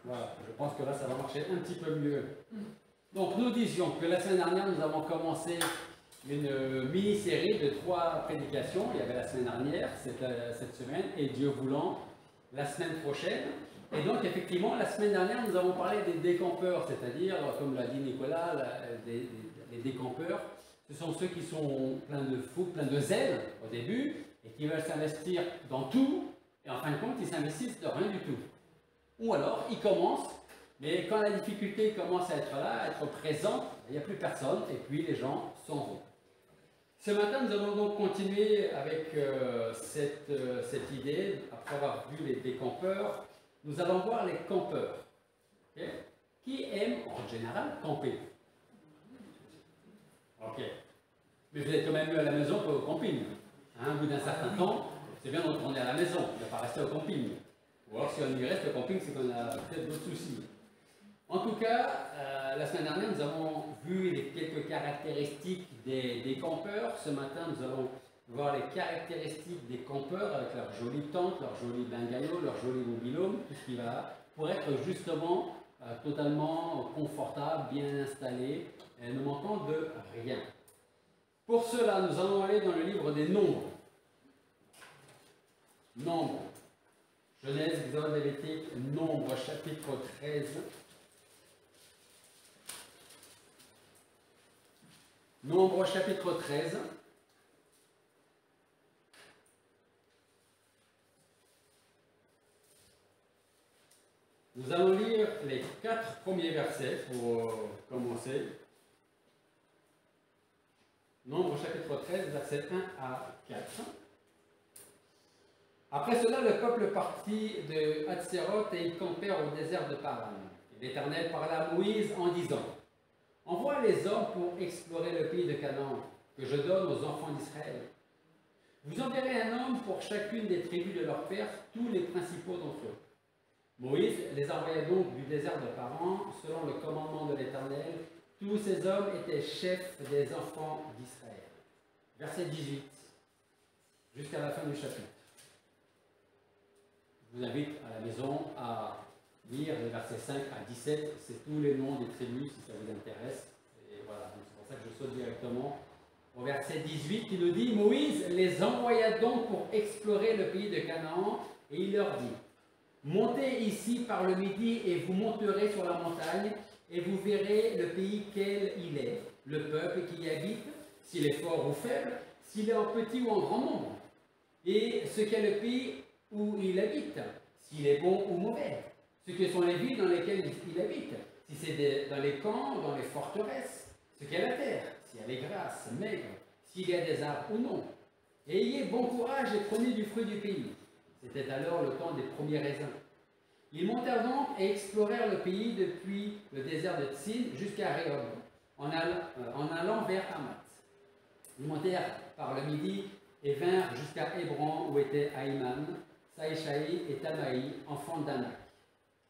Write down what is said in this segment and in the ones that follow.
Voilà, je pense que là, ça va marcher un petit peu mieux. Donc, nous disions que la semaine dernière, nous avons commencé une mini-série de 3 prédications. Il y avait la semaine dernière, cette semaine, et Dieu voulant, la semaine prochaine. Et donc, effectivement, la semaine dernière, nous avons parlé des décampeurs, c'est-à-dire, comme l'a dit Nicolas, les décampeurs. Ce sont ceux qui sont pleins de fou, pleins de zèle au début, et qui veulent s'investir dans tout, et en fin de compte, ils s'investissent de rien du tout. Ou alors, ils commencent, mais quand la difficulté commence à être là, à être présente, il n'y a plus personne, et puis les gens s'en vont. Ce matin, nous allons donc continuer avec cette idée, après avoir vu les décampeurs, nous allons voir les campeurs. Okay? Qui aiment, en général, camper? Ok. Mais vous êtes quand même mieux à la maison qu'au camping. Hein, au bout d'un certain temps, c'est bien de retourner à la maison, de ne pas rester au camping. Ou alors si on y reste au camping, c'est qu'on a peut-être d'autres soucis. En tout cas, la semaine dernière, nous avons vu les quelques caractéristiques des campeurs. Ce matin, nous allons voir les caractéristiques des campeurs avec leurs jolies tentes, leurs jolis bungalows, leurs jolis mobil-homes, tout ce qui va pour être justement totalement confortable, bien installé, et ne manquant de rien. Pour cela, nous allons aller dans le livre des Nombres. Nombres. Genèse, Exode, Lévitique, Nombres, chapitre 13. Nombres, chapitre 13. Nous allons lire les 4 premiers versets pour commencer. Nombres, chapitre 13, versets 1 à 4. Après cela, le peuple partit de Hatséroth et ils campèrent au désert de Paran. L'Éternel parla à Moïse en disant: envoie les hommes pour explorer le pays de Canaan, que je donne aux enfants d'Israël. Vous enverrez un homme pour chacune des tribus de leur père, tous les principaux d'entre eux. Moïse les envoya donc du désert de Paran, selon le commandement de l'Éternel. Tous ces hommes étaient chefs des enfants d'Israël. Verset 18, jusqu'à la fin du chapitre. Je vous invite à la maison à lire les versets 5 à 17. C'est tous les noms des tribus, si ça vous intéresse. Et voilà, c'est pour ça que je saute directement au verset 18 qui nous dit: Moïse les envoya donc pour explorer le pays de Canaan, et il leur dit: montez ici par le midi et vous monterez sur la montagne, et vous verrez le pays quel il est, le peuple qui y habite, s'il est fort ou faible, s'il est en petit ou en grand nombre, et ce qu'est le pays où il habite, s'il est bon ou mauvais, ce que sont les villes dans lesquelles il habite, si c'est dans les camps ou dans les forteresses, ce qu'est la terre, si elle est grasse, maigre, s'il y a des arbres ou non. Et ayez bon courage et prenez du fruit du pays. C'était alors le temps des premiers raisins. Ils montèrent donc et explorèrent le pays depuis le désert de Tsin jusqu'à Rehob, en allant vers Hamath. Ils montèrent par le midi et vinrent jusqu'à Hébron, où étaient Aïman, Saïchaï et Tamaï, enfants d'Anak.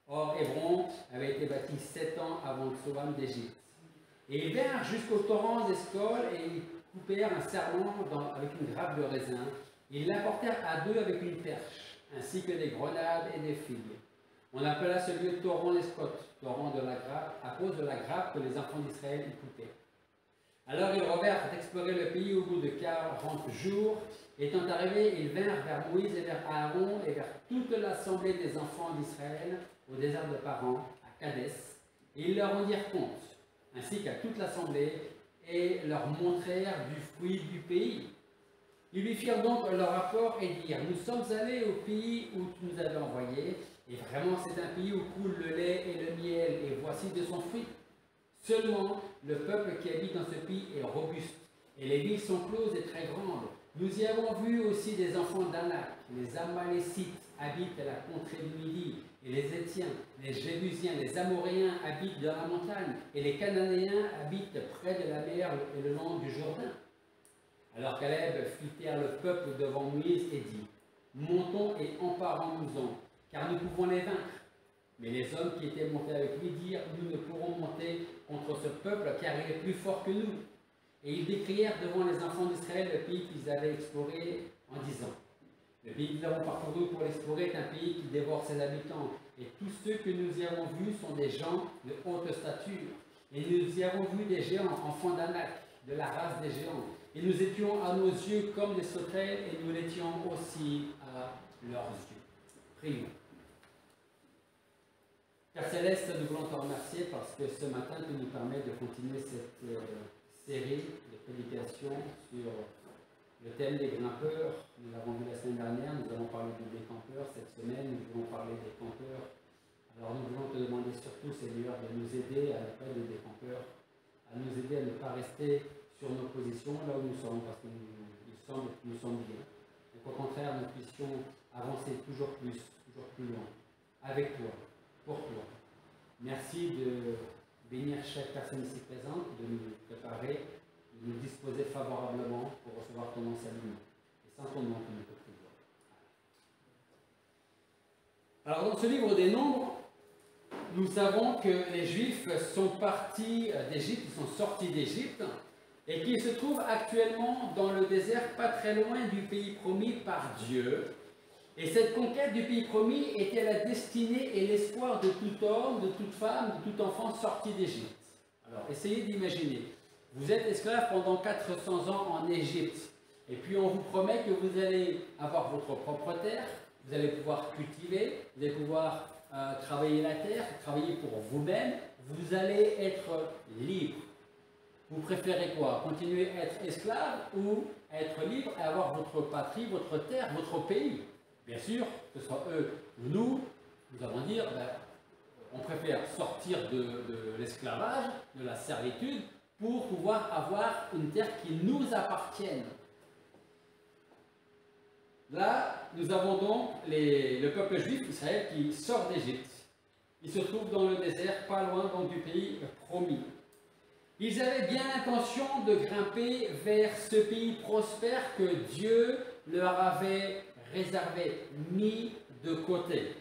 Or, Hébron avait été bâti 7 ans avant le Tsoam d'Égypte. Et ils vinrent jusqu'au torrent d'Escol et ils coupèrent un serment avec une grappe de raisin. Ils l'apportèrent à 2 avec une perche, ainsi que des grenades et des figues. On appela ce lieu torrent d'Escol, torrent de la grappe, à cause de la grappe que les enfants d'Israël y coupaient. Alors ils revinrent explorer le pays au bout de 40 jours. Étant arrivés, ils vinrent vers Moïse et vers Aaron et vers toute l'assemblée des enfants d'Israël au désert de Paran, à Kadès, et ils leur rendirent compte, ainsi qu'à toute l'assemblée, et leur montrèrent du fruit du pays. Ils lui firent donc leur rapport et dirent: nous sommes allés au pays où tu nous avais envoyés, et vraiment c'est un pays où coule le lait et le miel, et voici de son fruit. Seulement, le peuple qui habite dans ce pays est robuste, et les villes sont closes et très grandes. Nous y avons vu aussi des enfants d'Anak. Les Amalécites habitent à la contrée du Midi, et les Étiens, les Jébusiens, les Amoréens habitent dans la montagne, et les Cananéens habitent près de la mer et le long du Jourdain. Alors Caleb fit taire le peuple devant Moïse et dit: montons et emparons-nous-en, car nous pouvons les vaincre. Mais les hommes qui étaient montés avec lui dirent: nous ne pourrons monter contre ce peuple, car il est plus fort que nous. Et ils décrièrent devant les enfants d'Israël le pays qu'ils avaient exploré en disant: Le pays que nous avons parcouru pour l'explorer est un pays qui dévore ses habitants. Et tous ceux que nous y avons vus sont des gens de haute stature. Et nous y avons vu des géants, enfants d'Anak, de la race des géants. Et nous étions à nos yeux comme des sauterelles, et nous l'étions aussi à leurs yeux. Prions. Père Céleste, nous voulons te remercier parce que ce matin, tu nous permets de continuer cette série de prédications sur le thème des grimpeurs. Nous l'avons vu la semaine dernière, nous avons parlé des campeurs. Cette semaine, nous voulons parler des campeurs. Alors nous voulons te demander surtout, Seigneur, de nous aider à ne pas être des campeurs, à nous aider à ne pas rester sur nos positions là où nous sommes, parce qu'il semble que nous sommes bien. Et qu'au contraire, nous puissions avancer toujours plus loin, avec toi, pour toi. Merci de bénir chaque personne ici présente, de nous préparer, de nous disposer favorablement pour recevoir ton enseignement. Et sans ton nom, nous te prions. Alors dans ce livre des Nombres, nous savons que les Juifs sont partis d'Égypte, ils sont sortis d'Égypte, et qu'ils se trouvent actuellement dans le désert, pas très loin du pays promis par Dieu. Et cette conquête du pays promis était la destinée et l'espoir de tout homme, de toute femme, de tout enfant sorti d'Égypte. Alors, essayez d'imaginer. Vous êtes esclave pendant 400 ans en Égypte. Et puis on vous promet que vous allez avoir votre propre terre, vous allez pouvoir cultiver, vous allez pouvoir travailler la terre, travailler pour vous-même, vous allez être libre. Vous préférez quoi? Continuer à être esclave ou être libre et avoir votre patrie, votre terre, votre pays? Bien sûr, que ce soit eux ou nous allons dire, on préfère sortir de l'esclavage, de la servitude, pour pouvoir avoir une terre qui nous appartienne. Là, nous avons donc le peuple juif, Israël, qui sort d'Égypte. Il se trouve dans le désert, pas loin donc du pays promis. Ils avaient bien l'intention de grimper vers ce pays prospère que Dieu leur avait réservé, mis de côté.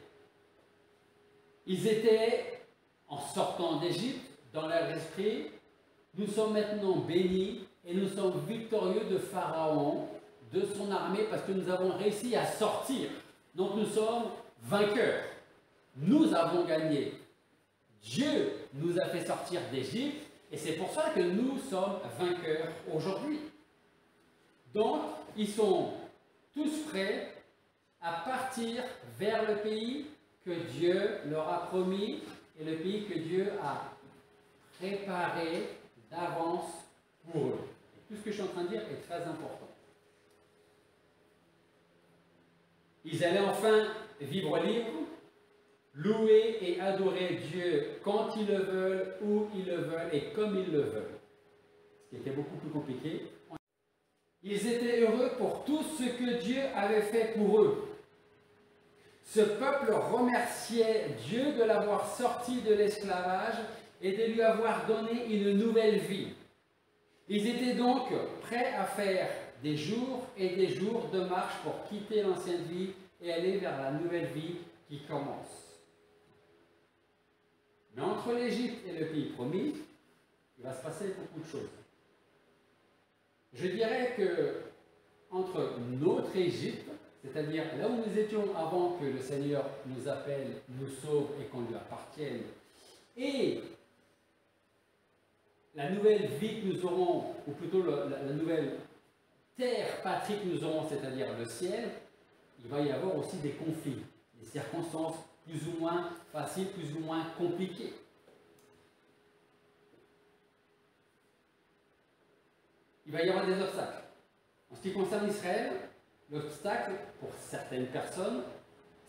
Ils étaient, en sortant d'Égypte, dans leur esprit, nous sommes maintenant bénis et nous sommes victorieux de Pharaon, de son armée, parce que nous avons réussi à sortir. Donc nous sommes vainqueurs. Nous avons gagné. Dieu nous a fait sortir d'Égypte et c'est pour ça que nous sommes vainqueurs aujourd'hui. Donc, ils sont tous prêts à partir vers le pays que Dieu leur a promis et le pays que Dieu a préparé d'avance pour eux. Et tout ce que je suis en train de dire est très important. Ils allaient enfin vivre libre, louer et adorer Dieu quand ils le veulent, où ils le veulent et comme ils le veulent. Ce qui était beaucoup plus compliqué. Ils étaient heureux pour tout ce que Dieu avait fait pour eux. Ce peuple remerciait Dieu de l'avoir sorti de l'esclavage et de lui avoir donné une nouvelle vie. Ils étaient donc prêts à faire des jours et des jours de marche pour quitter l'ancienne vie et aller vers la nouvelle vie qui commence. Mais entre l'Égypte et le pays promis, il va se passer beaucoup de choses. Je dirais que entre notre Égypte, c'est-à-dire là où nous étions avant que le Seigneur nous appelle, nous sauve et qu'on lui appartienne, et la nouvelle vie que nous aurons, ou plutôt la nouvelle terre, patrie que nous aurons, c'est-à-dire le ciel, il va y avoir aussi des conflits, des circonstances plus ou moins faciles, plus ou moins compliquées. Il va y avoir des obstacles. En ce qui concerne Israël, l'obstacle pour certaines personnes,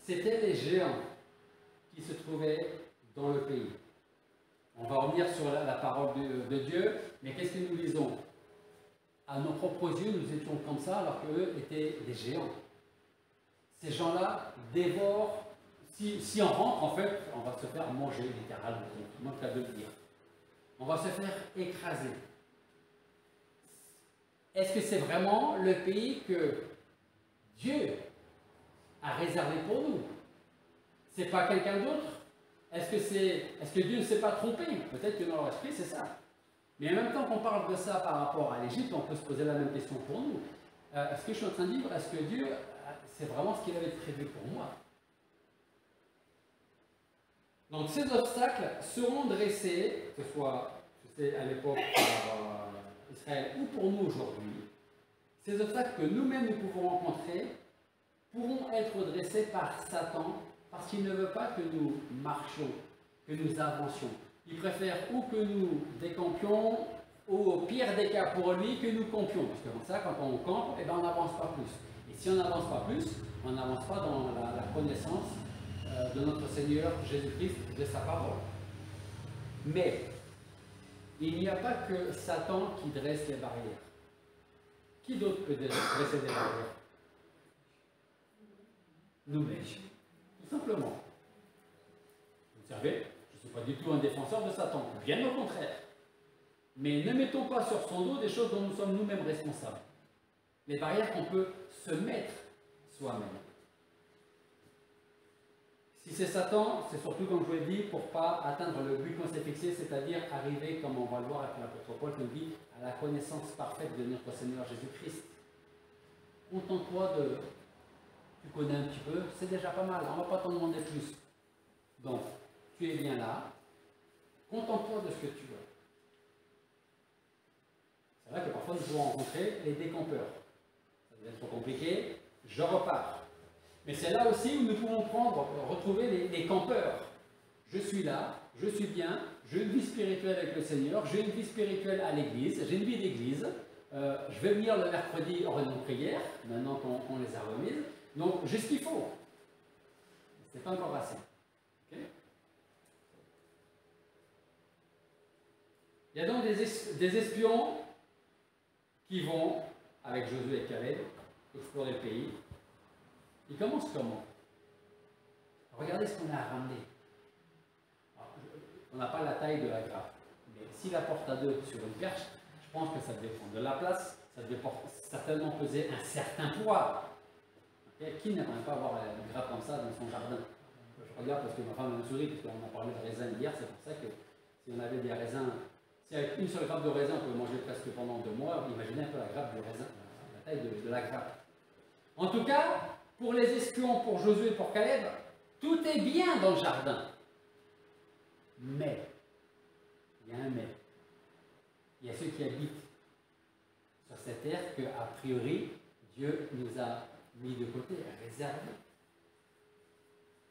c'était les géants qui se trouvaient dans le pays. On va revenir sur la parole de Dieu, mais qu'est-ce que nous lisons? À nos propres yeux, nous étions comme ça, alors qu'eux étaient des géants. Ces gens-là dévorent. Si on rentre, en fait, on va se faire manger, littéralement, tout le monde a de le dire. On va se faire écraser. Est-ce que c'est vraiment le pays que Dieu a réservé pour nous? C'est pas quelqu'un d'autre? Est-ce que Dieu ne s'est pas trompé? Peut-être que dans leur esprit, c'est ça. Mais en même temps qu'on parle de ça par rapport à l'Égypte, on peut se poser la même question pour nous. Ce que je suis en train de dire, est-ce que Dieu c'est vraiment ce qu'il avait prévu pour moi. Donc ces obstacles seront dressés, que ce soit à l'époque par Israël ou pour nous aujourd'hui. Ces obstacles que nous-mêmes nous pouvons rencontrer pourront être dressés par Satan parce qu'il ne veut pas que nous marchions, que nous avancions. Il préfère ou que nous décampions, ou au pire des cas pour lui, que nous campions. Parce que comme ça, quand on campe, eh ben, on n'avance pas plus. Et si on n'avance pas plus, on n'avance pas dans la connaissance de notre Seigneur Jésus-Christ, de sa parole. Mais il n'y a pas que Satan qui dresse les barrières. Qui d'autre peut dresser des barrières? Nous-mêmes. Tout simplement. Vous savez, je ne suis pas du tout un défenseur de Satan, bien au contraire. Mais ne mettons pas sur son dos des choses dont nous sommes nous-mêmes responsables. Les barrières qu'on peut se mettre soi-même. Si c'est Satan, c'est surtout, comme je vous l'ai dit, pour ne pas atteindre le but qu'on s'est fixé, c'est-à-dire arriver, comme on va le voir avec l'apôtre Paul qui nous dit, à la connaissance parfaite de notre Seigneur Jésus-Christ. Contente-toi de... Tu connais un petit peu, c'est déjà pas mal, on ne va pas t'en demander plus. Donc, tu es bien là, contente-toi de ce que tu veux. C'est vrai que parfois nous pouvons rencontrer les décampeurs. Ça devient trop compliqué, je repars. Mais c'est là aussi où nous pouvons retrouver les campeurs. Je suis là, je suis bien, j'ai une vie spirituelle avec le Seigneur, j'ai une vie spirituelle à l'église, j'ai une vie d'église. Je vais venir le mercredi en réunion de prière, maintenant qu'on les a remises. Donc j'ai ce qu'il faut. C'est pas encore assez. Okay? Il y a donc des espions qui vont, avec Josué et Caleb, explorer le pays. Ils commencent comment? Regardez ce qu'on a ramené. Alors, on n'a pas la taille de la grappe, mais si la porte à deux sur une perche, je pense que ça devait prendre de la place, ça devait certainement peser un certain poids. Okay? Qui n'aimerait pas avoir une grappe comme ça dans son jardin? Je regarde parce que ma femme me sourit, parce qu'on a parlé de raisins hier, c'est pour ça que si on avait des raisins, si avec une seule grappe de raisin, on pouvait manger presque pendant 2 mois, imaginez un peu la grappe du raisin, la taille de la grappe. En tout cas, pour les espions, pour Josué et pour Caleb, tout est bien dans le jardin. Mais, il y a un mais. Il y a ceux qui habitent sur cette terre que, a priori, Dieu nous a mis de côté, réservé.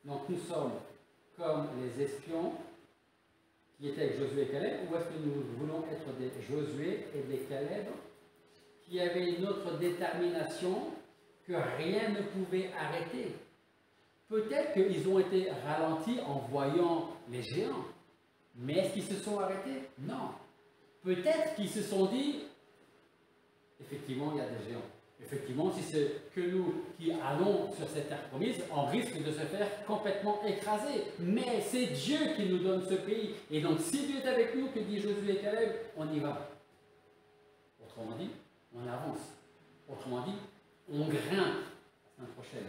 Donc nous sommes comme les espions qui étaient avec Josué et Caleb, ou est-ce que nous voulons être des Josué et des Caleb qui avaient une autre détermination que rien ne pouvait arrêter? Peut-être qu'ils ont été ralentis en voyant les géants, mais est-ce qu'ils se sont arrêtés? Non. Peut-être qu'ils se sont dit, effectivement, il y a des géants. Effectivement, si c'est que nous qui allons sur cette terre promise, on risque de se faire complètement écraser. Mais c'est Dieu qui nous donne ce pays. Et donc, si Dieu est avec nous, que dit Josué et Caleb, on y va. Autrement dit, on avance. Autrement dit, on grimpe la semaine prochaine.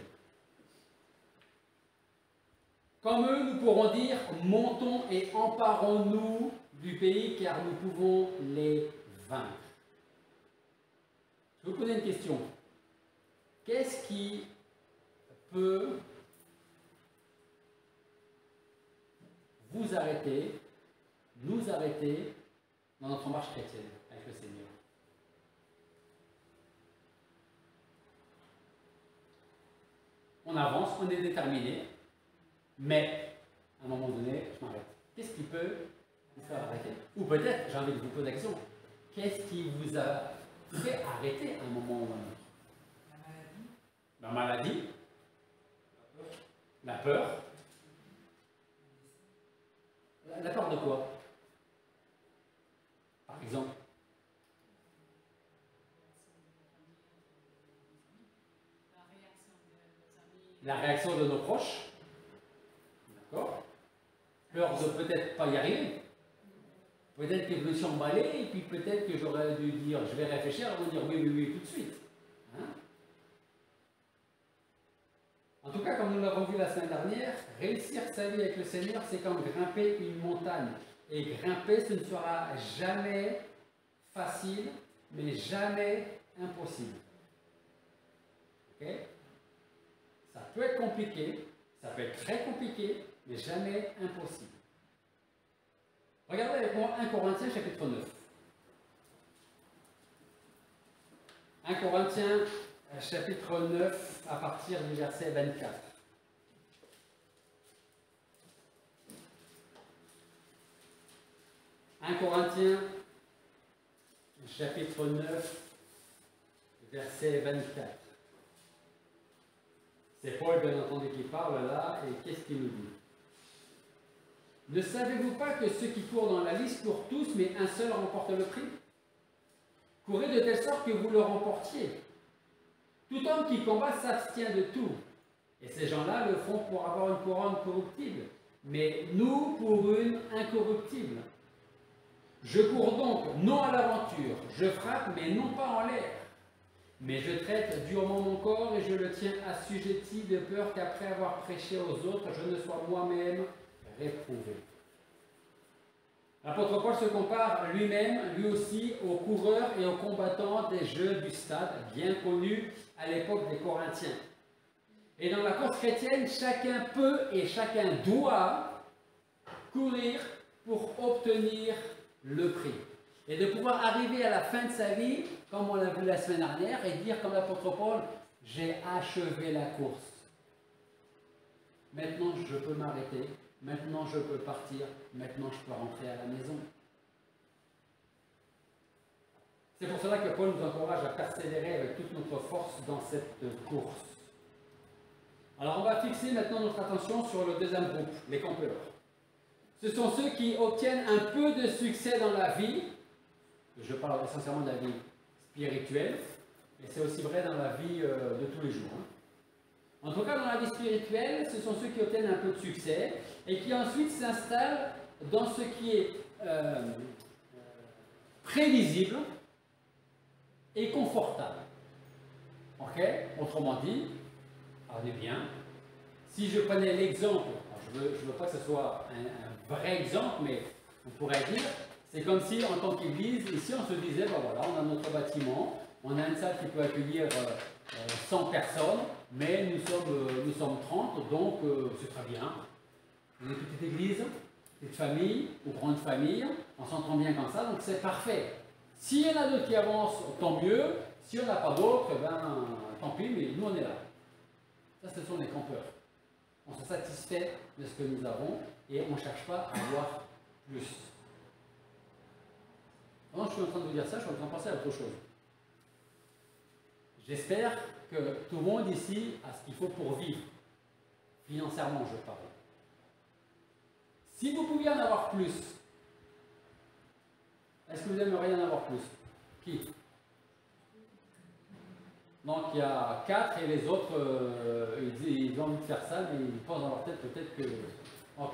Comme eux, nous pourrons dire, montons et emparons-nous du pays, car nous pouvons les vaincre. Je vous pose une question. Qu'est-ce qui peut vous arrêter, nous arrêter dans notre marche chrétienne avec le Seigneur? On avance, on est déterminé, mais à un moment donné, je m'arrête. Qu'est-ce qui peut vous faire arrêter? Ou peut-être, j'ai envie de vous poser la question, qu'est-ce qui vous a fait arrêter à un moment ou à un autre? La maladie. La peur. La peur de quoi? Par exemple. La réaction de nos proches. D'accord? Peur de peut-être pas y arriver. Peut-être que je me suis emballé et puis peut-être que j'aurais dû dire, je vais réfléchir avant de dire oui, oui, oui, tout de suite. Hein? En tout cas, comme nous l'avons vu la semaine dernière, réussir sa vie avec le Seigneur, c'est comme grimper une montagne. Et grimper, ce ne sera jamais facile, mais jamais impossible. Ok? Ça peut être compliqué, ça peut être très compliqué, mais jamais impossible. Regardez avec moi 1 Corinthiens chapitre 9. 1 Corinthiens chapitre 9 à partir du verset 24. 1 Corinthiens chapitre 9 verset 24. C'est Paul, bien entendu, qui parle là, et qu'est-ce qu'il nous dit? Ne savez-vous pas que ceux qui courent dans la liste courent tous, mais un seul remporte le prix? Courez de telle sorte que vous le remportiez. Tout homme qui combat s'abstient de tout, et ces gens-là le font pour avoir une couronne corruptible, mais nous pour une incorruptible. Je cours donc, non à l'aventure, je frappe, mais non pas en l'air. Mais je traite durement mon corps et je le tiens assujetti de peur qu'après avoir prêché aux autres, je ne sois moi-même réprouvé. L'apôtre Paul se compare lui-même, lui aussi, aux coureurs et aux combattants des jeux du stade, bien connus à l'époque des Corinthiens. Et dans la course chrétienne, chacun peut et chacun doit courir pour obtenir le prix. Et de pouvoir arriver à la fin de sa vie, comme on l'a vu la semaine dernière, et dire comme l'apôtre Paul, j'ai achevé la course. Maintenant, je peux m'arrêter. Maintenant, je peux partir. Maintenant, je peux rentrer à la maison. C'est pour cela que Paul nous encourage à persévérer avec toute notre force dans cette course. Alors, on va fixer maintenant notre attention sur le deuxième groupe, les campeurs. Ce sont ceux qui obtiennent un peu de succès dans la vie. Je parle essentiellement de la vie spirituelle, mais c'est aussi vrai dans la vie de tous les jours. En tout cas, dans la vie spirituelle, ce sont ceux qui obtiennent un peu de succès et qui ensuite s'installent dans ce qui est prévisible et confortable. Ok? Autrement dit, regardez bien, si je prenais l'exemple, je ne veux pas que ce soit un vrai exemple, mais on pourrait dire, c'est comme si en tant qu'église, ici on se disait, ben voilà, on a notre bâtiment, on a une salle qui peut accueillir 100 personnes, mais nous sommes 30, donc c'est très bien. Une petite église, petite famille ou grande famille, on s'entend bien comme ça, donc c'est parfait. S'il y en a d'autres qui avancent, tant mieux. Si on n'a pas d'autres, ben tant pis, mais nous on est là. Ça, ce sont les campeurs. On se satisfait de ce que nous avons et on ne cherche pas à avoir plus. Pendant que je suis en train de vous dire ça, je suis en train de penser à autre chose. J'espère que tout le monde ici a ce qu'il faut pour vivre. Financièrement, je parle. Si vous pouviez en avoir plus, est-ce que vous aimeriez en avoir plus? Qui? Donc il y a 4 et les autres, ils ont envie de faire ça, mais ils pensent dans leur tête peut-être que... Ok,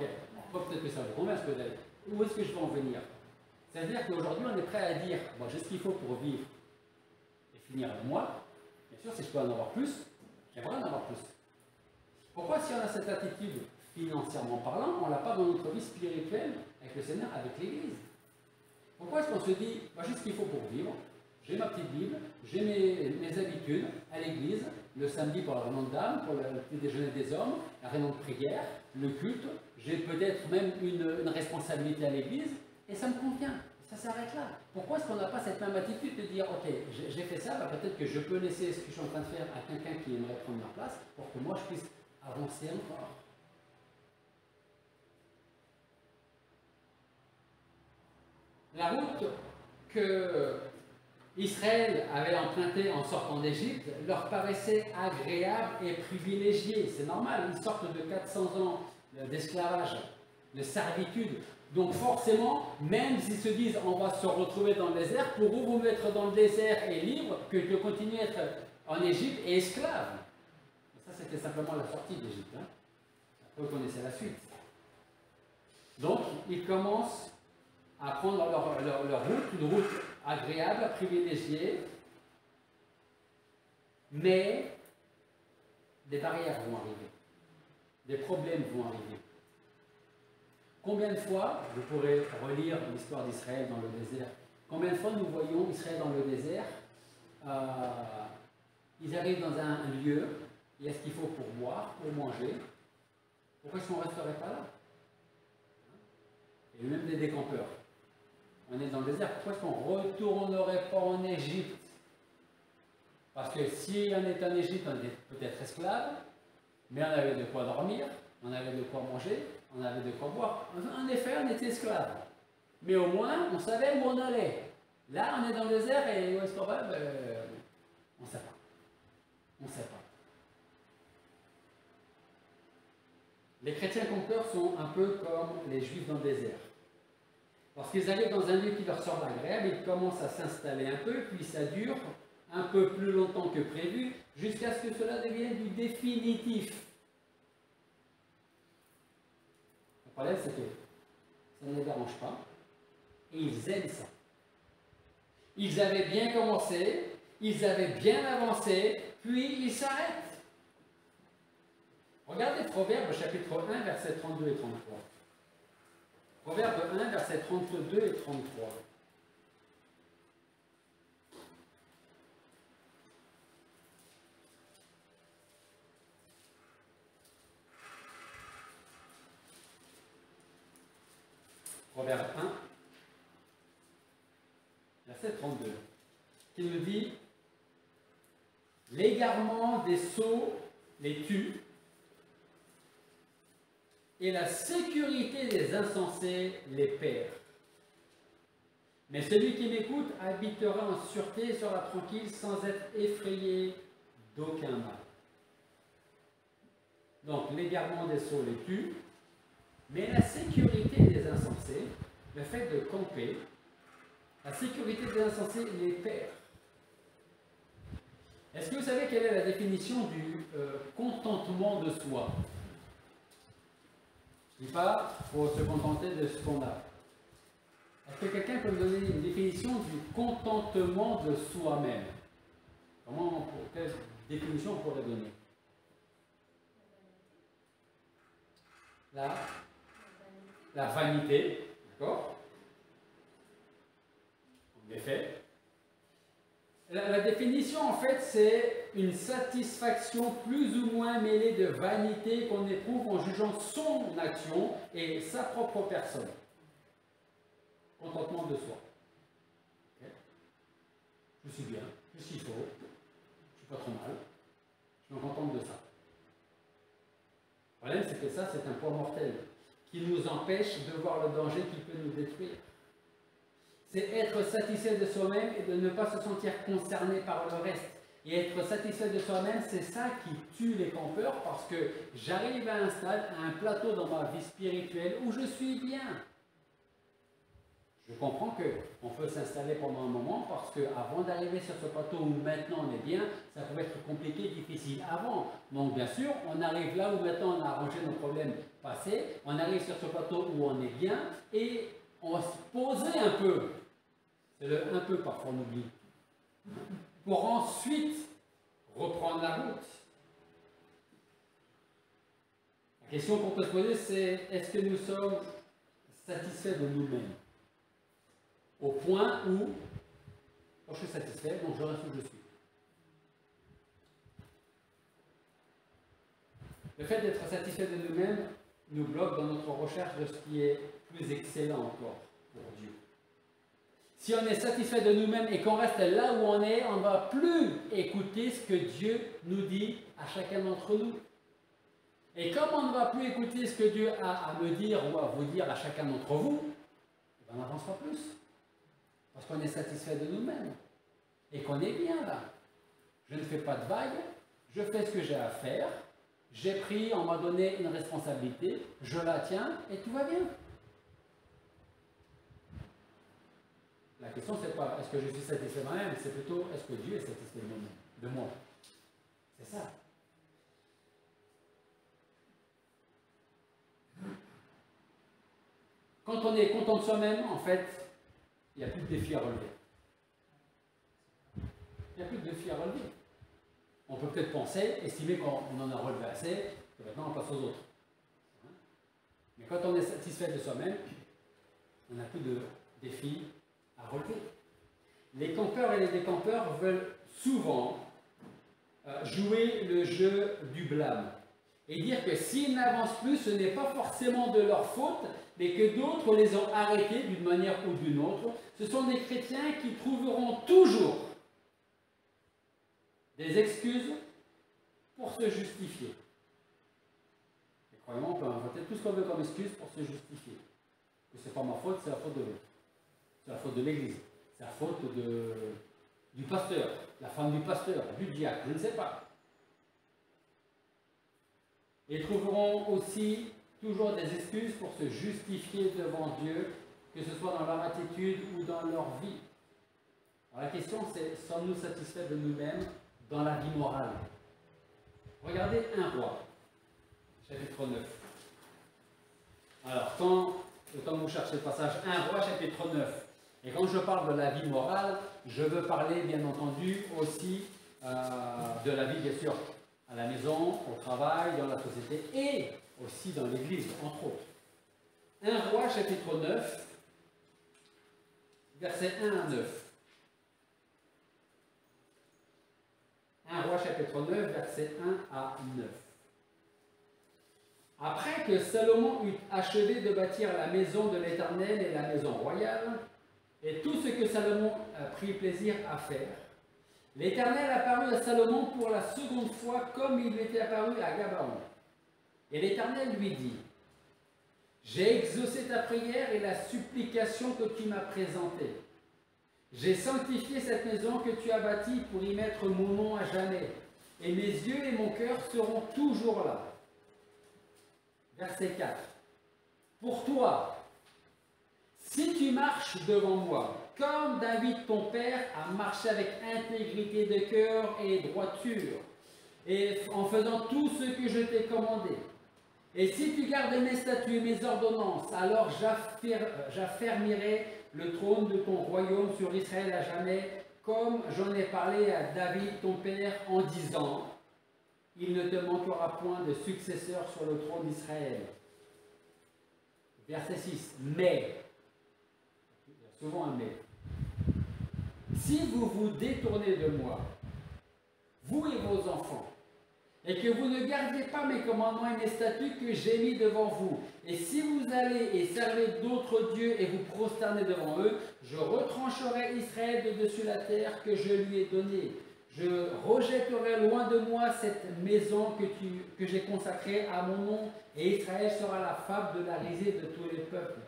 peut-être que ça vous convient ce que vous avez. Où est-ce que je veux en venir? C'est-à-dire qu'aujourd'hui, on est prêt à dire, bon, j'ai ce qu'il faut pour vivre et finir le mois. Bien sûr, si je peux en avoir plus, j'aimerais en avoir plus. Pourquoi, si on a cette attitude financièrement parlant, on ne l'a pas dans notre vie spirituelle avec le Seigneur, avec l'Église? Pourquoi est-ce qu'on se dit, moi j'ai ce qu'il faut pour vivre, j'ai ma petite Bible, j'ai mes habitudes à l'Église, le samedi pour la réunion de dames, pour le petit déjeuner des hommes, la réunion de prière, le culte, j'ai peut-être même une responsabilité à l'Église, et ça me convient. Ça s'arrête là. Pourquoi est-ce qu'on n'a pas cette même attitude de dire, ok, j'ai fait ça, bah, peut-être que je peux laisser ce que je suis en train de faire à quelqu'un qui aimerait prendre ma place pour que moi je puisse avancer encore. La route que Israël avait empruntée en sortant d'Égypte leur paraissait agréable et privilégiée. C'est normal, ils sortent de 400 ans d'esclavage, de servitude. Donc forcément, même s'ils se disent on va se retrouver dans le désert, pour vous mettre dans le désert et libre que de continuer à être en Égypte et esclave. Et ça, c'était simplement la sortie d'Égypte. Hein. Vous connaissez la suite. Donc, ils commencent à prendre leur route, une route agréable, privilégiée, mais des barrières vont arriver, des problèmes vont arriver. Combien de fois, je pourrais relire l'histoire d'Israël dans le désert, combien de fois nous voyons Israël dans le désert, ils arrivent dans un lieu, il y a ce qu'il faut pour boire, pour manger. Pourquoi est-ce qu'on ne resterait pas là? Et même des décampeurs. On est dans le désert, pourquoi est-ce qu'on ne retournerait pas en Égypte? Parce que si on est en Égypte, on était peut-être esclave, mais on avait de quoi dormir, on avait de quoi manger, on avait de quoi boire. En effet, on était esclave. Mais au moins, on savait où on allait. Là, on est dans le désert et où est-ce qu'on va? On ne sait pas. On ne sait pas. Les chrétiens conquérants sont un peu comme les juifs dans le désert. Lorsqu'ils arrivent dans un lieu qui leur semble agréable, ils commencent à s'installer un peu, puis ça dure un peu plus longtemps que prévu, jusqu'à ce que cela devienne du définitif. Le problème, c'est que ça ne les dérange pas, et ils aiment ça. Ils avaient bien commencé, ils avaient bien avancé, puis ils s'arrêtent. Regardez Proverbe chapitre 1, versets 32 et 33. Proverbe 1, versets 32 et 33. Proverbe 1, verset 32, qui nous dit « L'égarement des sots les tue, et la sécurité des insensés les perd. Mais celui qui m'écoute habitera en sûreté sur la tranquille sans être effrayé d'aucun mal. » Donc l'égarement des sots les tue, mais la sécurité des insensés, le fait de camper, la sécurité des insensés les perd. Est-ce que vous savez quelle est la définition du contentement de soi? Je ne dis pas pour se contenter de ce qu'on a. Est-ce que quelqu'un peut me donner une définition du contentement de soi-même? Quelle définition on pourrait donner? La vanité, d'accord? En effet. La définition, en fait, c'est une satisfaction plus ou moins mêlée de vanité qu'on éprouve en jugeant son action et sa propre personne. Contentement de soi. Okay. Je suis bien, je suis faux, je suis pas trop mal, je me contente de ça. Le problème, c'est que ça, c'est un poids mortel qui nous empêche de voir le danger qui peut nous détruire. C'est être satisfait de soi-même et de ne pas se sentir concerné par le reste. Et être satisfait de soi-même, c'est ça qui tue les campeurs, parce que j'arrive à un stade, à un plateau dans ma vie spirituelle où je suis bien. Je comprends qu'on peut s'installer pendant un moment, parce qu'avant d'arriver sur ce plateau où maintenant on est bien, ça pouvait être compliqué, difficile avant. Donc bien sûr, on arrive là où maintenant on a arrangé nos problèmes passés, on arrive sur ce plateau où on est bien, et on va se poser un peu. C'est le un peu parfois on oublie. Pour ensuite reprendre la route. La question qu'on peut se poser, c'est est-ce que nous sommes satisfaits de nous-mêmes? Au point où, quand je suis satisfait, donc je reste où je suis. Le fait d'être satisfait de nous-mêmes nous bloque dans notre recherche de ce qui est plus excellent encore pour Dieu. Si on est satisfait de nous-mêmes et qu'on reste là où on est, on ne va plus écouter ce que Dieu nous dit à chacun d'entre nous. Et comme on ne va plus écouter ce que Dieu a à me dire ou à vous dire à chacun d'entre vous, on n'avance pas plus. Parce qu'on est satisfait de nous-mêmes. Et qu'on est bien là. Je ne fais pas de vagues, je fais ce que j'ai à faire, j'ai pris, on m'a donné une responsabilité, je la tiens et tout va bien. La question, c'est pas est-ce que je suis satisfait de moi-même, c'est plutôt est-ce que Dieu est satisfait de moi. C'est ça. Quand on est content de soi-même, en fait, il n'y a plus de défis à relever. Il n'y a plus de défis à relever. On peut peut-être penser, estimer qu'on en a relevé assez, que maintenant on passe aux autres. Mais quand on est satisfait de soi-même, on n'a plus de défis à relever. Les campeurs et les décampeurs veulent souvent jouer le jeu du blâme. Et dire que s'ils n'avancent plus, ce n'est pas forcément de leur faute, mais que d'autres les ont arrêtés d'une manière ou d'une autre. Ce sont des chrétiens qui trouveront toujours des excuses pour se justifier. Et croyez-moi, on peut inventer tout ce qu'on veut comme excuse pour se justifier. Que ce n'est pas ma faute, c'est la faute de l'autre. C'est la faute de l'Église. C'est la faute du pasteur, la femme du pasteur, du diacre, je ne sais pas. Et ils trouveront aussi toujours des excuses pour se justifier devant Dieu, que ce soit dans leur attitude ou dans leur vie. Alors la question c'est, sommes-nous satisfaits de nous-mêmes dans la vie morale? Regardez 1 Roi, chapitre 9. Alors, quand vous cherchez le passage 1 Roi, chapitre 9, et quand je parle de la vie morale, je veux parler bien entendu aussi de la vie, bien sûr, à la maison, au travail, dans la société et aussi dans l'église, entre autres. 1 Roi, chapitre 9, versets 1 à 9. 1 Roi, chapitre 9, versets 1 à 9. Après que Salomon eut achevé de bâtir la maison de l'Éternel et la maison royale, et tout ce que Salomon a pris plaisir à faire, l'Éternel apparut à Salomon pour la seconde fois comme il lui était apparu à Gabaon. Et l'Éternel lui dit, « J'ai exaucé ta prière et la supplication que tu m'as présentée. J'ai sanctifié cette maison que tu as bâtie pour y mettre mon nom à jamais, et mes yeux et mon cœur seront toujours là. » Verset 4. « Pour toi, si tu marches devant moi, comme David ton père a marché avec intégrité de cœur et droiture, et en faisant tout ce que je t'ai commandé, et si tu gardes mes statuts et mes ordonnances, alors j'affermirai le trône de ton royaume sur Israël à jamais, comme j'en ai parlé à David ton père en disant, il ne te manquera point de successeur sur le trône d'Israël. » Verset 6. « Mais, il y a souvent un mais, si vous vous détournez de moi, vous et vos enfants, et que vous ne gardiez pas mes commandements et mes statuts que j'ai mis devant vous, et si vous allez et servez d'autres dieux et vous prosternez devant eux, je retrancherai Israël de dessus la terre que je lui ai donnée. Je rejetterai loin de moi cette maison que j'ai consacrée à mon nom, et Israël sera la fable de la risée de tous les peuples.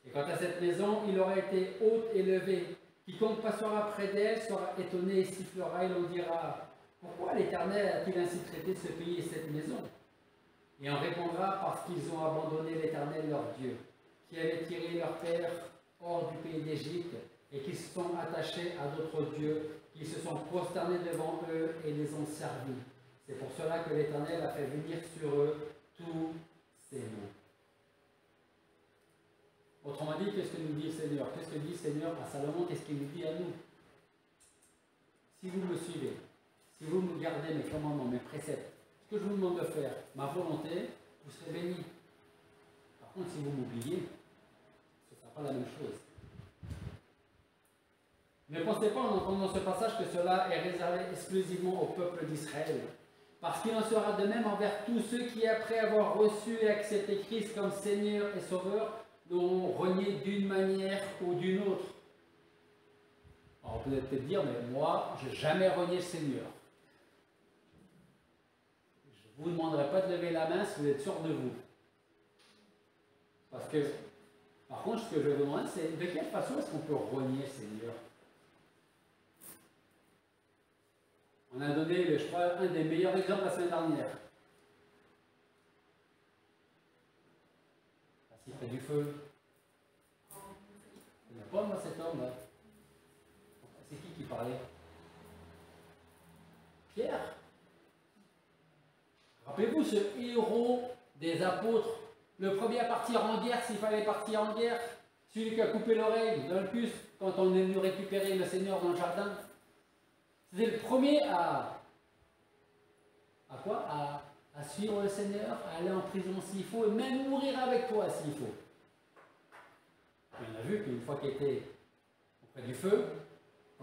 Et quant à cette maison, il aura été haute et levée. Quiconque passera près d'elle sera étonné et sifflera, et l'on dira, pourquoi l'Éternel a-t-il ainsi traité ce pays et cette maison? Et on répondra, parce qu'ils ont abandonné l'Éternel leur Dieu, qui avait tiré leur père hors du pays d'Égypte, et qui se sont attachés à d'autres dieux, qui se sont prosternés devant eux et les ont servis. C'est pour cela que l'Éternel a fait venir sur eux tous ces maux. Autrement dit, qu'est-ce que nous dit le Seigneur? Qu'est-ce que dit le Seigneur à Salomon? Qu'est-ce qu'il nous dit à nous? Si vous me suivez, si vous me gardez mes commandements, mes préceptes, ce que je vous demande de faire, ma volonté, vous serez bénis. Par contre, si vous m'oubliez, ce ne sera pas la même chose. Ne pensez pas en entendant ce passage que cela est réservé exclusivement au peuple d'Israël, parce qu'il en sera de même envers tous ceux qui, après avoir reçu et accepté Christ comme Seigneur et Sauveur, l'ont renié d'une manière ou d'une autre. Alors vous pouvez peut-être dire, mais moi, je n'ai jamais renié le Seigneur. Je ne vous demanderai pas de lever la main si vous êtes sûr de vous. Parce que, par contre, ce que je vous demande, c'est de quelle façon est-ce qu'on peut renier le Seigneur? On a donné, je crois, un des meilleurs exemples la semaine dernière. Assis près du feu. Il n'y a pas, moi, cet homme-là. C'est qui parlait? Pierre. Rappelez-vous ce héros des apôtres, le premier à partir en guerre s'il fallait partir en guerre, celui qui a coupé l'oreille d'Olpus quand on est venu récupérer le Seigneur dans le jardin. C'était le premier à quoi? À suivre le Seigneur, à aller en prison s'il faut, et même mourir avec toi s'il faut. Et on a vu qu'une fois qu'il était auprès du feu,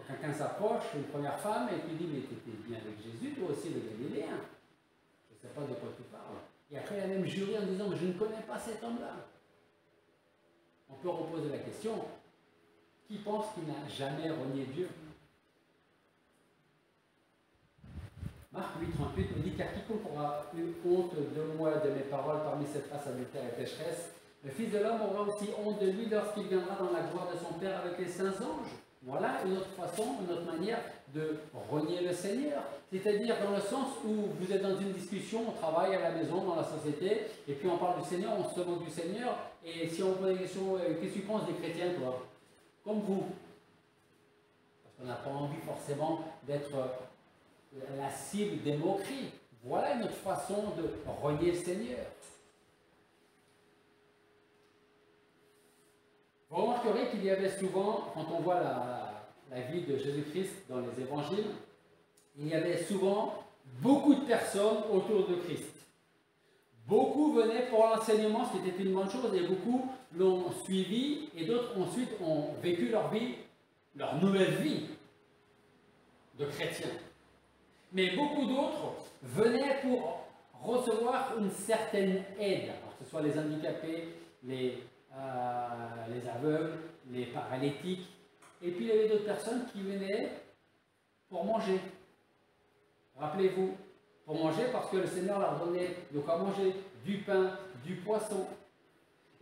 Quand quelqu'un s'approche, une première femme, et tu dis, mais tu étais bien avec Jésus, toi aussi, le Galiléen. Je ne sais pas de quoi tu parles. Et après, il y a même jury en disant, mais je ne connais pas cet homme-là. On peut reposer la question, qui pense qu'il n'a jamais renié Dieu? Marc 8,38 nous dit, car quiconque aura eu honte de moi et de mes paroles parmi cette race adultère et pécheresse, le Fils de l'homme aura aussi honte de lui lorsqu'il viendra dans la gloire de son Père avec les saints anges. Voilà une autre façon, une autre manière de renier le Seigneur. C'est-à-dire dans le sens où vous êtes dans une discussion, on travaille à la maison, dans la société, et puis on parle du Seigneur, on se moque du Seigneur, et si on pose la question, qu'est-ce que tu penses des chrétiens, toi? Comme vous. Parce qu'on n'a pas envie forcément d'être la cible des moqueries. Voilà une autre façon de renier le Seigneur. Vous remarquerez qu'il y avait souvent, quand on voit la vie de Jésus-Christ dans les évangiles, il y avait souvent beaucoup de personnes autour de Christ. Beaucoup venaient pour l'enseignement, ce qui était une bonne chose, et beaucoup l'ont suivi, et d'autres ensuite ont vécu leur vie, leur nouvelle vie de chrétiens. Mais beaucoup d'autres venaient pour recevoir une certaine aide, alors que ce soit les handicapés, les aveugles, les paralytiques, et puis il y avait d'autres personnes qui venaient pour manger. Rappelez-vous, pour manger parce que le Seigneur leur donnait de quoi manger, du pain, du poisson.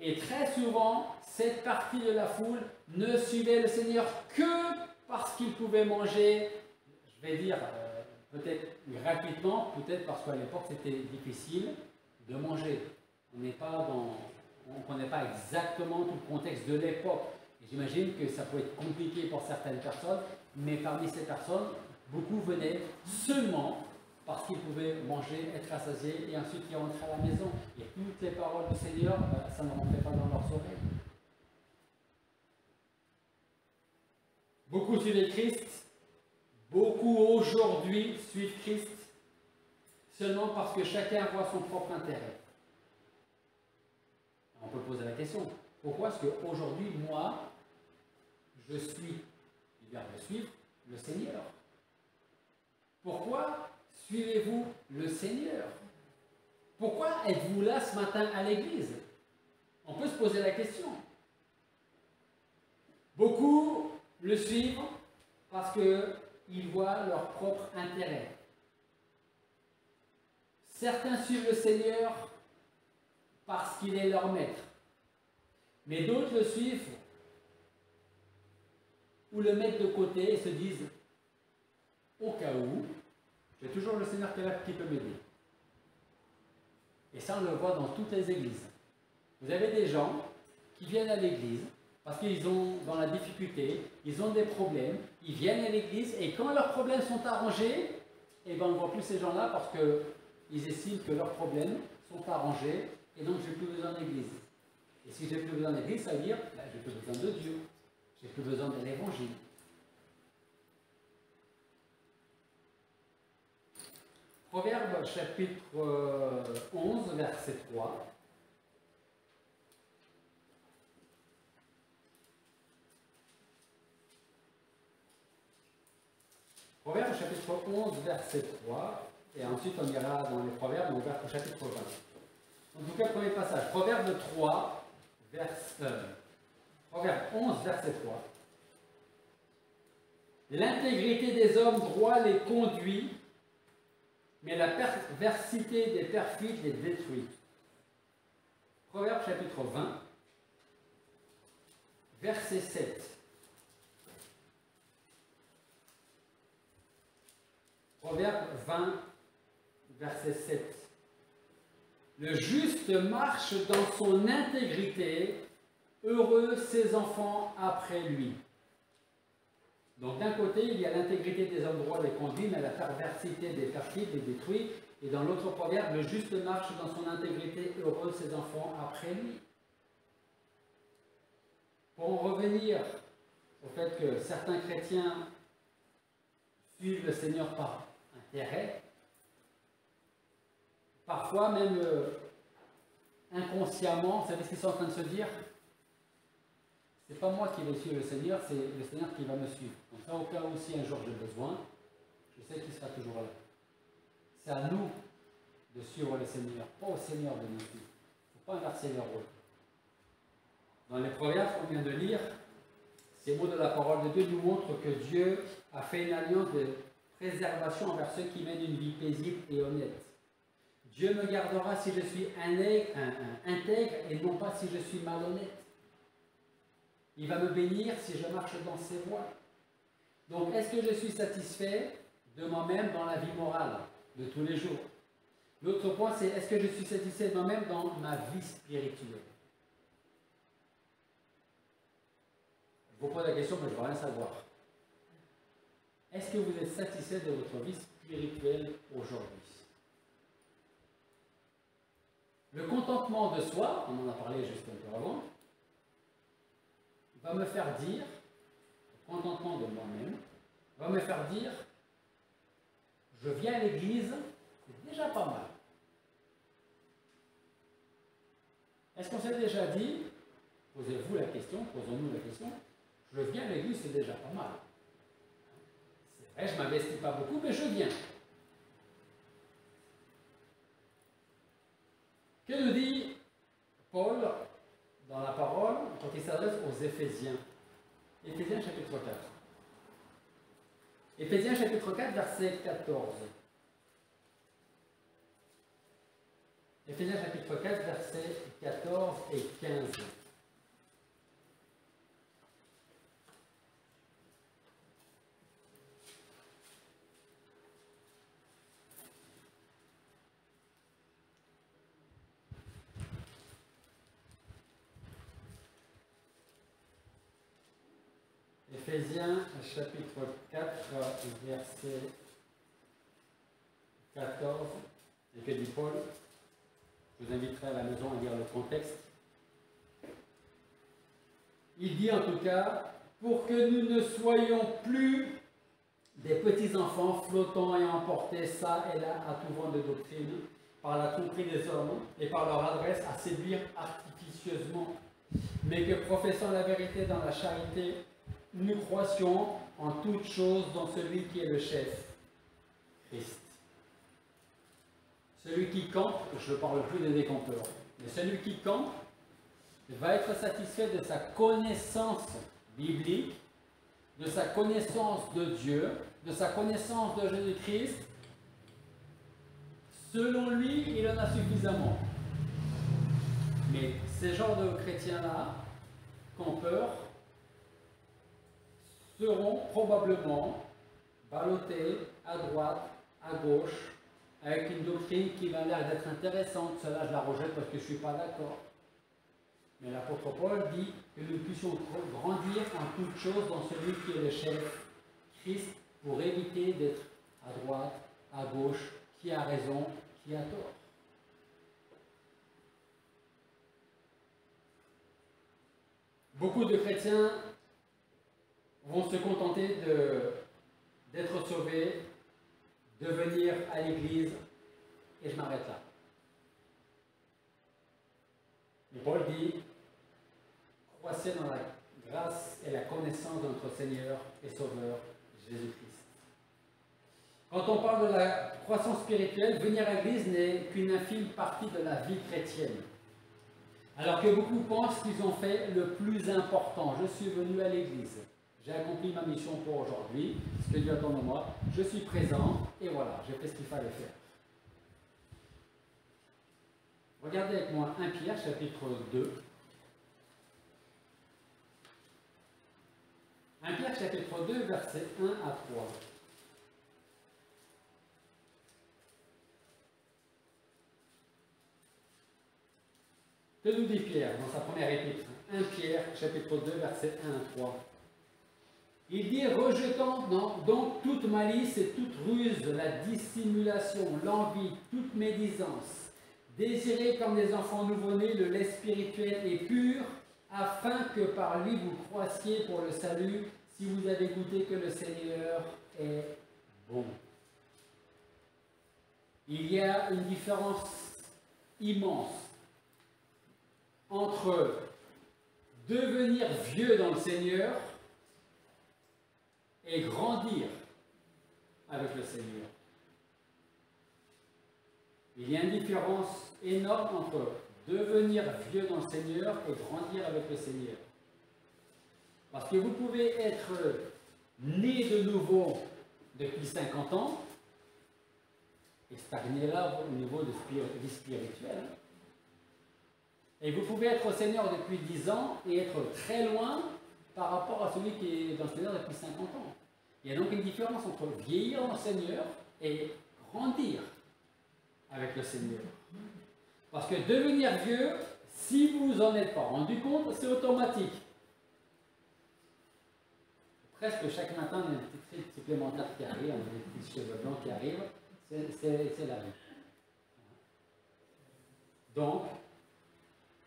Et très souvent, cette partie de la foule ne suivait le Seigneur que parce qu'il pouvait manger, je vais dire, peut-être gratuitement, peut-être parce qu'à l'époque c'était difficile de manger. On ne connaît pas exactement tout le contexte de l'époque. J'imagine que ça peut être compliqué pour certaines personnes, mais parmi ces personnes, beaucoup venaient seulement parce qu'ils pouvaient manger, être rassasiés et ensuite ils rentraient à la maison. Et toutes les paroles du Seigneur, ça ne rentrait pas dans leurs oreilles. Beaucoup suivaient Christ. Beaucoup aujourd'hui suivent Christ seulement parce que chacun voit son propre intérêt. On peut poser la question, pourquoi est-ce qu'aujourd'hui, moi, je suis, du verbe suivre, le Seigneur? Pourquoi suivez-vous le Seigneur? Pourquoi êtes-vous là ce matin à l'église? On peut se poser la question. Beaucoup le suivent parce qu'ils voient leur propre intérêt. Certains suivent le Seigneur parce qu'il est leur maître. Mais d'autres le suivent ou le mettent de côté et se disent, au cas où, j'ai toujours le Seigneur qui est là qui peut m'aider. Et ça, on le voit dans toutes les églises. Vous avez des gens qui viennent à l'église parce qu'ils sont dans la difficulté, ils ont des problèmes, ils viennent à l'église et quand leurs problèmes sont arrangés, eh ben, on ne voit plus ces gens-là parce qu'ils estiment que leurs problèmes sont arrangés et donc je n'ai plus besoin d'église. Et si je n'ai plus besoin d'église, ça veut dire que je n'ai plus besoin de Dieu, je n'ai plus besoin de l'évangile. Proverbe chapitre 11, verset 3. Proverbe chapitre 11, verset 3. Et ensuite on ira dans les proverbes, on verra au chapitre 20. En tout cas, premier passage. Proverbe 3, Proverbe 11, verset 3. L'intégrité des hommes droits les conduit, mais la perversité des perfides les détruit. Proverbe chapitre 20, verset 7. Proverbe 20, verset 7. Le juste marche dans son intégrité, heureux ses enfants après lui. Donc d'un côté, il y a l'intégrité des hommes droits les conduit, mais la perversité des perfides les détruit. Et dans l'autre proverbe, le juste marche dans son intégrité, heureux ses enfants après lui. Pour en revenir au fait que certains chrétiens suivent le Seigneur par intérêt, parfois même inconsciemment, vous savez ce qu'ils sont en train de se dire? c'est pas moi qui vais suivre le Seigneur, c'est le Seigneur qui va me suivre. Donc ça, au cas où si un jour j'ai besoin, je sais qu'il sera toujours là. C'est à nous de suivre le Seigneur, pas au Seigneur de nous suivre. Il ne faut pas inverser les rôles. Dans les Proverbes qu'on vient de lire, ces mots de la parole de Dieu nous montrent que Dieu a fait une alliance de préservation envers ceux qui mènent une vie paisible et honnête. Dieu me gardera si je suis intègre et non pas si je suis malhonnête. Il va me bénir si je marche dans ses voies. Donc, est-ce que je suis satisfait de moi-même dans la vie morale de tous les jours? L'autre point, c'est est-ce que je suis satisfait de moi-même dans ma vie spirituelle? Je vous pose la question, mais je ne veux rien savoir. Est-ce que vous êtes satisfait de votre vie spirituelle aujourd'hui? Le contentement de soi, on en a parlé juste un peu avant, va me faire dire, le contentement de moi-même, va me faire dire, je viens à l'église, c'est déjà pas mal. Est-ce qu'on s'est déjà dit, posez-vous la question, posons-nous la question, je viens à l'église, c'est déjà pas mal. C'est vrai, je ne m'investis pas beaucoup, mais je viens. Que nous dit Paul dans la parole quand il s'adresse aux Éphésiens? Éphésiens chapitre 4. Éphésiens chapitre 4, verset 14. Éphésiens chapitre 4, versets 14 et 15. Éphésiens chapitre 4, verset 14. Et que dit Paul? Je vous inviterai à la maison à lire le contexte. Il dit en tout cas, pour que nous ne soyons plus des petits enfants flottant et emportés ça et là à tout vent de doctrine, par la tromperie des hommes et par leur adresse à séduire artificieusement, mais que professant la vérité dans la charité, nous croissions en toutes choses dans celui qui est le chef, Christ. Celui qui campe, je ne parle plus des décampeurs, mais celui qui campe va être satisfait de sa connaissance biblique, de sa connaissance de Dieu, de sa connaissance de Jésus-Christ. Selon lui, il en a suffisamment. Mais ces genres de chrétiens-là, campeurs, seront probablement ballottés à droite, à gauche, avec une doctrine qui m'a l'air d'être intéressante. Cela, je la rejette parce que je ne suis pas d'accord. Mais l'apôtre Paul dit que nous puissions grandir en toutes choses dans celui qui est le chef, Christ, pour éviter d'être à droite, à gauche, qui a raison, qui a tort. Beaucoup de chrétiens vont se contenter d'être sauvés, de venir à l'église, et je m'arrête là. Et Paul dit, croissez dans la grâce et la connaissance de notre Seigneur et Sauveur, Jésus-Christ. Quand on parle de la croissance spirituelle, venir à l'église n'est qu'une infime partie de la vie chrétienne. Alors que beaucoup pensent qu'ils ont fait le plus important. Je suis venu à l'église. J'ai accompli ma mission pour aujourd'hui, ce que Dieu attend de moi. Je suis présent et voilà, j'ai fait ce qu'il fallait faire. Regardez avec moi 1 Pierre chapitre 2. 1 Pierre chapitre 2, versets 1 à 3. Que nous dit Pierre dans sa première épître? 1 Pierre chapitre 2, versets 1 à 3. Il dit, rejetant donc toute malice et toute ruse, la dissimulation, l'envie, toute médisance, désirez comme des enfants nouveau-nés le lait spirituel et pur, afin que par lui vous croissiez pour le salut, si vous avez goûté que le Seigneur est bon. Il y a une différence immense entre devenir vieux dans le Seigneur et grandir avec le Seigneur. Il y a une différence énorme entre devenir vieux dans le Seigneur et grandir avec le Seigneur. Parce que vous pouvez être né de nouveau depuis 50 ans et stagner là au niveau de vie spirituelle. Et vous pouvez être au Seigneur depuis 10 ans et être très loin par rapport à celui qui est dans le Seigneur depuis 50 ans. Il y a donc une différence entre vieillir dans le Seigneur et grandir avec le Seigneur. Parce que devenir vieux, si vous vous en êtes pas rendu compte, c'est automatique. Presque chaque matin, il y a une petite ride supplémentaire qui arrive, des petits cheveux blancs qui arrivent, c'est la vie. Donc,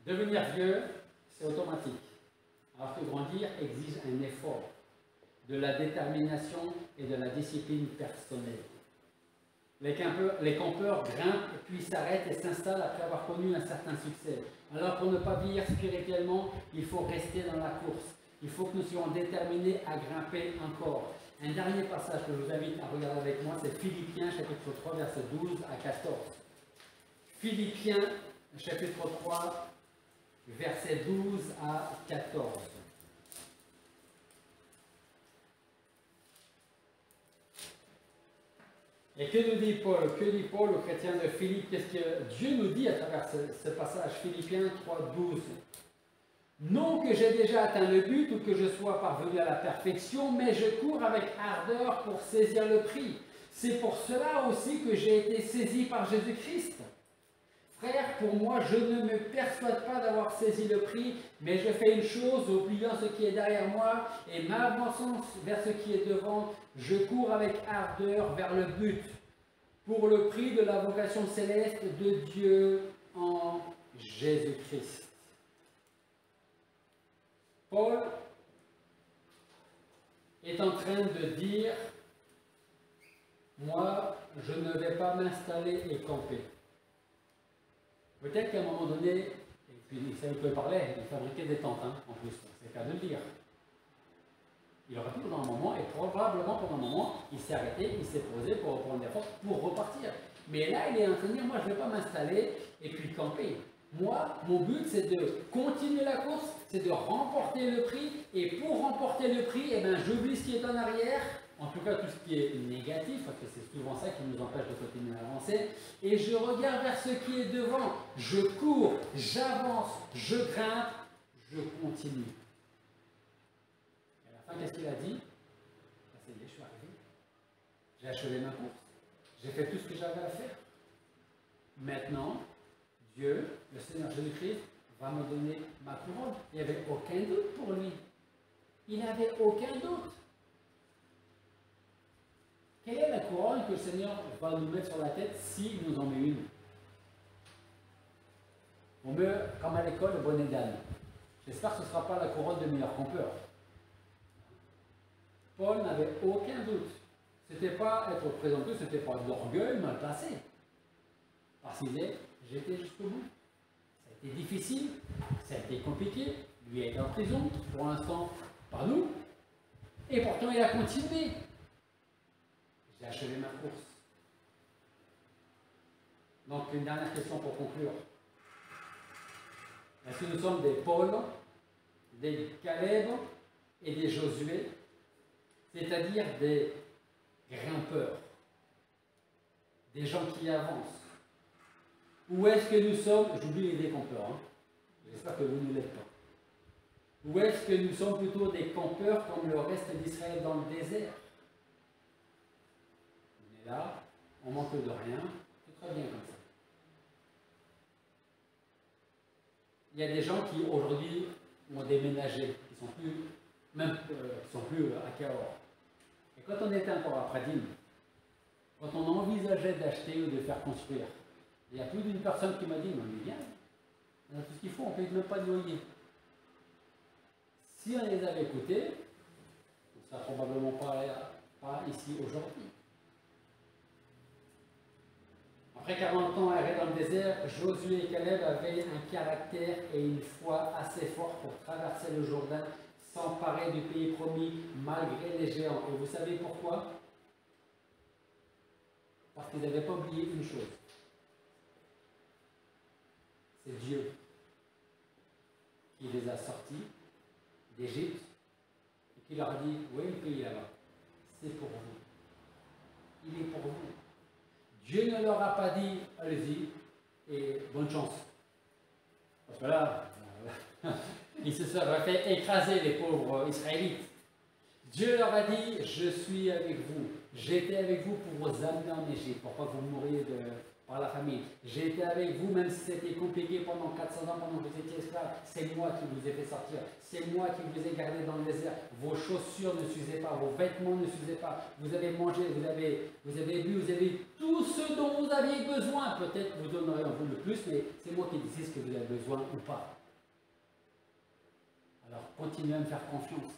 devenir vieux, c'est automatique. Alors que grandir exige un effort, de la détermination et de la discipline personnelle. Les campeurs grimpent, puis s'arrêtent et s'installent après avoir connu un certain succès. Alors pour ne pas vieillir spirituellement, il faut rester dans la course. Il faut que nous soyons déterminés à grimper encore. Un dernier passage que je vous invite à regarder avec moi, c'est Philippiens chapitre 3, versets 12 à 14. Philippiens chapitre 3, versets 12 à 14. Et que nous dit Paul? Que dit Paul aux chrétiens de Philippe? Qu'est-ce que Dieu nous dit à travers ce passage? Philippiens 3, 12. Non que j'ai déjà atteint le but ou que je sois parvenu à la perfection, mais je cours avec ardeur pour saisir le prix. C'est pour cela aussi que j'ai été saisi par Jésus-Christ. Frère, pour moi, je ne me persuade pas d'avoir saisi le prix, mais je fais une chose, oubliant ce qui est derrière moi et m'avançant vers ce qui est devant, je cours avec ardeur vers le but, pour le prix de la vocation céleste de Dieu en Jésus-Christ. Paul est en train de dire, moi, je ne vais pas m'installer et camper. Peut-être qu'à un moment donné, et puis ça vous pouvez parler, il fabriquait des tentes, hein, en plus, c'est le cas de le dire. Il aurait pu pendant un moment, et probablement pendant un moment, il s'est arrêté, il s'est posé pour reprendre des forces, pour repartir. Mais là, il est en train de dire, moi, je ne vais pas m'installer et puis camper. Moi, mon but, c'est de continuer la course, c'est de remporter le prix, et pour remporter le prix, eh ben, j'oublie ce qui est en arrière, en tout cas tout ce qui est négatif, parce que c'est souvent ça qui nous empêche de continuer à avancer, et je regarde vers ce qui est devant, je cours, j'avance, je grimpe, je continue. Et à la fin, qu'est-ce qu'il a dit? Ça y est, je suis arrivé, j'ai achevé ma course, j'ai fait tout ce que j'avais à faire. Maintenant, Dieu, le Seigneur Jésus-Christ, va me donner ma couronne. Il n'y avait aucun doute pour lui. Il n'avait aucun doute. Quelle est la couronne que le Seigneur va nous mettre sur la tête s'il nous en met une? On met, comme à l'école, le bonnet d'âne. J'espère que ce ne sera pas la couronne de meilleur campeur. Paul n'avait aucun doute. Ce n'était pas être présomptueux, ce n'était pas de l'orgueil mal placé. Parce qu'il est, j'étais jusqu'au bout. Ça a été difficile, ça a été compliqué. Lui a été en prison, pour l'instant, pas nous. Et pourtant, il a continué. J'ai achevé ma course. Donc, une dernière question pour conclure. Est-ce que nous sommes des Paul, des Caleb et des Josué, c'est-à-dire des grimpeurs, des gens qui avancent? Ou est-ce que nous sommes, j'oublie les campeurs, hein. J'espère que vous ne l'êtes pas. Ou est-ce que nous sommes plutôt des campeurs comme le reste d'Israël dans le désert? On est là, on manque de rien, c'est très bien comme ça. Il y a des gens qui aujourd'hui ont déménagé, qui sont plus, sont plus à Cahors. Et quand on était encore à Pradine, quand on envisageait d'acheter ou de faire construire, il y a plus d'une personne qui m'a dit, mais bien, on a tout ce qu'il faut, on ne paye même pas de loyer. Si on les avait écoutés, on ne serait probablement pas ici aujourd'hui. En Après 40 ans errés dans le désert, Josué et Caleb avaient un caractère et une foi assez forts pour traverser le Jourdain, s'emparer du pays promis malgré les géants. Et vous savez pourquoi? Parce qu'ils n'avaient pas oublié une chose. C'est Dieu qui les a sortis d'Égypte et qui leur dit, oui, le pays là-bas, c'est pour vous. Il est pour vous. Dieu ne leur a pas dit, allez-y et bonne chance. Parce que là, ils se seraient fait écraser, les pauvres Israélites. Dieu leur a dit, je suis avec vous. J'étais avec vous pour vous amener en Égypte, pour pas que vous mouriez par la famine. J'ai été avec vous, même si c'était compliqué pendant 400 ans, pendant que vous étiez esclaves. C'est moi qui vous ai fait sortir. C'est moi qui vous ai gardé dans le désert. Vos chaussures ne s'usaient pas, vos vêtements ne s'usaient pas. Vous avez mangé, vous avez bu, vous avez tout ce dont vous aviez besoin. Peut-être vous donnerez en vous le plus, mais c'est moi qui décide ce que vous avez besoin ou pas. Alors continuez à me faire confiance.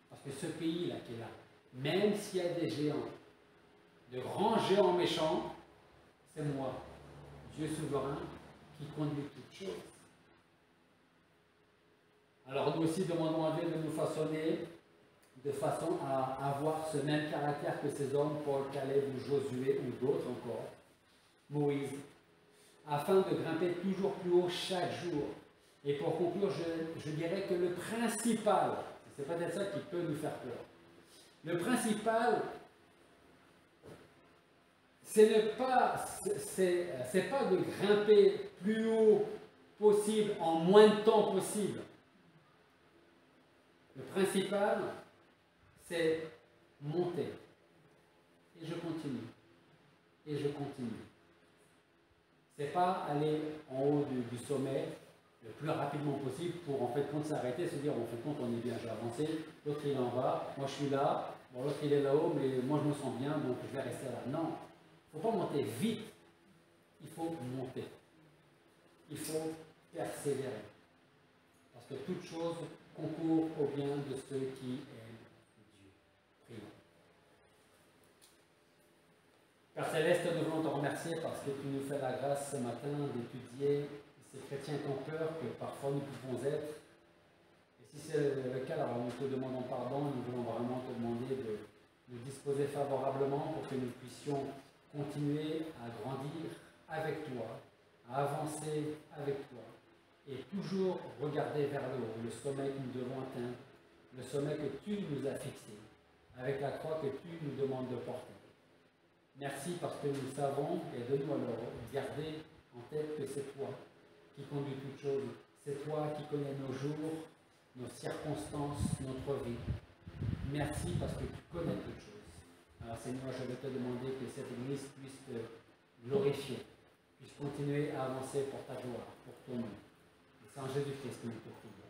Parce que ce pays-là qui est là, même s'il y a des géants, de grands géants méchants, c'est moi, Dieu souverain, qui conduit toutes choses. Alors nous aussi demandons à Dieu de nous façonner de façon à avoir ce même caractère que ces hommes, Paul, Caleb ou Josué ou d'autres encore, Moïse, afin de grimper toujours plus haut chaque jour. Et pour conclure, je dirais que le principal, c'est peut-être ça qui peut nous faire peur, le principal, c'est pas de grimper plus haut possible en moins de temps possible. Le principal, c'est monter. Et je continue. Et je continue. C'est pas aller en haut du sommet le plus rapidement possible pour en fait compte s'arrêter, se dire en fait compte on est bien, j'ai avancé, l'autre il est en bas, moi je suis là, bon, l'autre il est là-haut, mais moi je me sens bien, donc je vais rester là. Non, il ne faut pas monter vite, il faut monter. Il faut persévérer. Parce que toute chose concourt au bien de ceux qui aiment Dieu. Prions. Père Céleste, nous voulons te remercier parce que tu nous fais la grâce ce matin d'étudier ces chrétiens qui ont peur que parfois nous pouvons être. Et si c'est le cas, alors nous te demandons pardon, nous voulons vraiment te demander de nous disposer favorablement pour que nous puissions continuer à grandir avec toi, à avancer avec toi, et toujours regarder vers le haut, le sommet que nous devons atteindre, le sommet que tu nous as fixé, avec la croix que tu nous demandes de porter. Merci parce que nous savons, et donne-nous alors garder en tête que c'est toi qui conduis toutes choses, c'est toi qui connais nos jours, nos circonstances, notre vie. Merci parce que tu connais toutes choses. Alors Seigneur, je vais te demander que cette Église puisse te glorifier, puisse continuer à avancer pour ta gloire, pour ton nom. Et c'est en Jésus-Christ que nous te prions.